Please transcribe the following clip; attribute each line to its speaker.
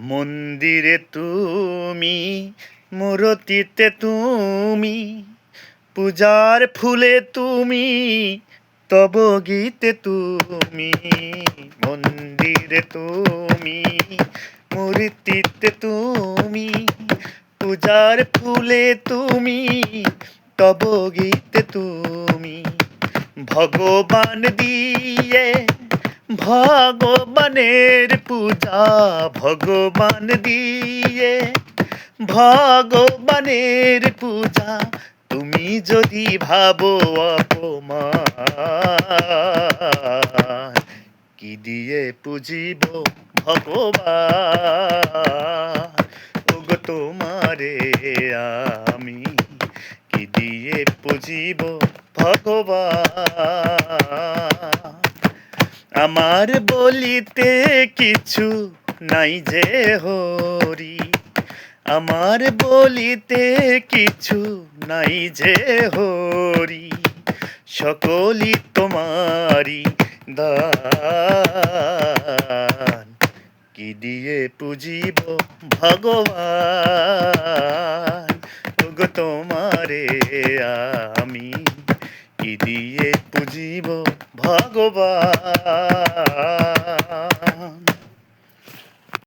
Speaker 1: মন্দিরে তুমি, মূরতিতে তুমি, পূজার ফুলে তুমি, তব গীতে তুমি। মন্দিরে তুমি, মূর্তিতে তুমি, পূজার ফুলে তুমি, তব গীতে তুমি। ভগবান দিয়ে ভগবানের পূজা, ভগবান দিয়ে ভগবানের পূজা, তুমি যদি ভাবো অপমান, কি দিয়ে পুজিব ভগবান? ওগো তোমারে আমি কি দিয়ে পুজিব ভগবান? আমার বলিতে কিছু নাই যে হরি, আমার বলিতে কিছু নাই যে হরি, সকলই তোমারি দান, কি দিয়ে পুজিব ভগবান? ওগো তোমারে আমি কি দিয়ে পুজিব ভগবান?